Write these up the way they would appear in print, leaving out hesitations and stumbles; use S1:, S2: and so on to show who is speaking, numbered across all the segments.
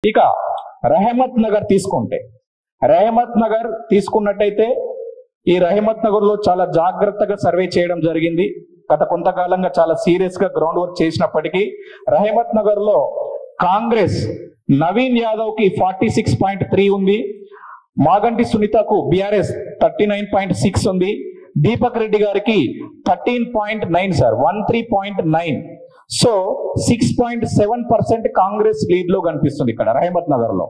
S1: ఇక రహమత్ నగర్ తీసుకున్నట్టయితే ఈ రహమత్ నగర్ లో చాలా జాగ్రత్తగా సర్వే చేయడం జరిగింది. గత కొంతకాలంగా చాలా సీరియస్ గా గ్రౌండ్ వర్క్ చేసినప్పటికీ రహమత్ నగర్ లో కాంగ్రెస్ నవీన్ యాదవ్ కి 46.3 ఉంది, మాగంటి సునీతకు బీఆర్ఎస్ 39.6 ఉంది, దీపక్ రెడ్డి గారికి 13.9 సార్ 13.9. సో 6.7% కాంగ్రెస్ లీడ్ లో కనిపిస్తుంది ఇక్కడ రహమత్ నగర్ లో.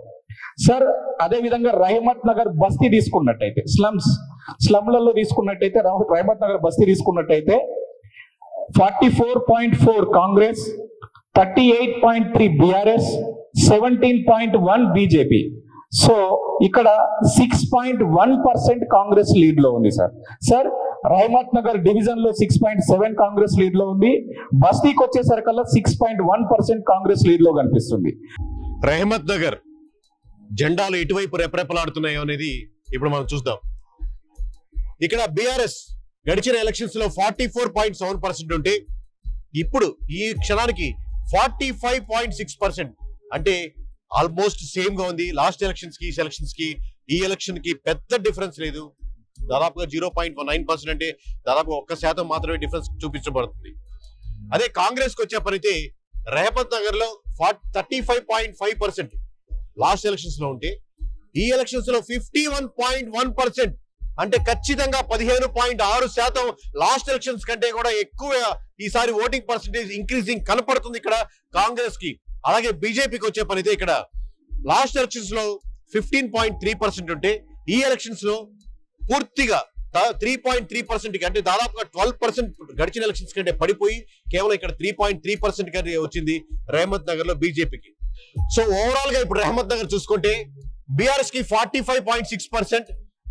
S1: సార్ అదే విధంగా రహమత్ నగర్ బస్తీ తీసుకున్నట్టయితే స్లమ్లలో తీసుకున్నట్టయితే రహమత్ నగర్ బస్తీ తీసుకున్నట్టయితే 44.4 కాంగ్రెస్, 38.3 బీఆర్ఎస్, 17.1 బీజేపీ. సో ఇక్కడ 6.1% కాంగ్రెస్ లీడ్ లో ఉంది సార్ రహమత్ నగర్ డివిజన్ లో 6.7 కాంగ్రెస్ లీడ్ లో ఉంది, బస్తీకి వచ్చేసరికల్లా 6.1% కాంగ్రెస్ లీడ్ లో కనిపిస్తుంది.
S2: రహమత్ నగర్ జెండాలు ఎటువైపు రెపరెపలాడుతున్నాయో అనేది ఇప్పుడు మనం చూద్దాం. ఇక్కడ బీఆర్ఎస్ గడిచిన ఎలక్షన్స్ లో 44.7% ఉంటే ఇప్పుడు ఈ క్షణానికి 45.6%, అంటే ఆల్మోస్ట్ సేమ్ గా ఉంది. లాస్ట్ ఎలక్షన్స్ కి ఈ ఎలక్షన్ కి పెద్ద డిఫరెన్స్ లేదు, దాదాపుగా 0.9%, అంటే దాదాపు 1% మాత్రమే డిఫరెన్స్ చూపించబడుతుంది. అదే కాంగ్రెస్ కి వచ్చే పనితే రహమత్ నగర్ లో 35.5% లాస్ట్ ఎలక్షన్స్ లో ఉంటే ఈ ఎలక్షన్స్ లో 51.1%, అంటే ఖచ్చితంగా 15.6% లాస్ట్ ఎలక్షన్స్ కంటే కూడా ఎక్కువ ఈసారి ఓటింగ్ పర్సెంటేజ్ ఇంక్రీజింగ్ కనపడుతుంది ఇక్కడ కాంగ్రెస్ కి. అలాగే బీజేపీకి వచ్చే పనితే ఇక్కడ లాస్ట్ ఎలక్షన్స్ లో 15.3% ఉంటే ఈ ఎలక్షన్స్ లో పూర్తిగా 3.3%, అంటే దాదాపుగా 12% గడిచిన ఎలక్షన్స్ కంటే పడిపోయి కేవలం ఇక్కడ 3.3% కంటే వచ్చింది రహమత్ నగర్ లో బీజేపీకి. సో ఓవరాల్ గా ఇప్పుడు రహమత్ నగర్ చూసుకుంటే బీఆర్ఎస్ కి 45.6%,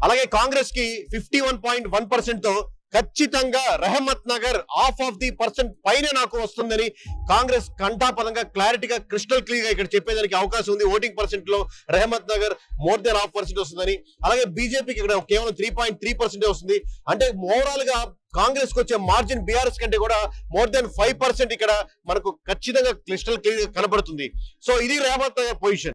S2: అలాగే కాంగ్రెస్ కి 51.1% తో ఖచ్చితంగా రహమత్ నగర్ %% పైన నాకు వస్తుందని కాంగ్రెస్ కంఠాపదంగా క్లారిటీగా క్రిస్టల్ క్లియర్ గా ఇక్కడ చెప్పేదానికి అవకాశం ఉంది. ఓటింగ్ పర్సెంట్ లో రహమత్ నగర్ మోర్ దెన్ %% వస్తుందని, అలాగే బీజేపీకి ఇక్కడ కేవలం 3.3% వస్తుంది. అంటే ఓవరాల్ గా కాంగ్రెస్ కి వచ్చే మార్జిన్ బీఆర్ఎస్ కంటే కూడా మోర్ దెన్ 5% ఇక్కడ మనకు ఖచ్చితంగా క్రిస్టల్ క్లియర్ గా కనబడుతుంది. సో ఇది రహమత్ నగర్ పొజిషన్.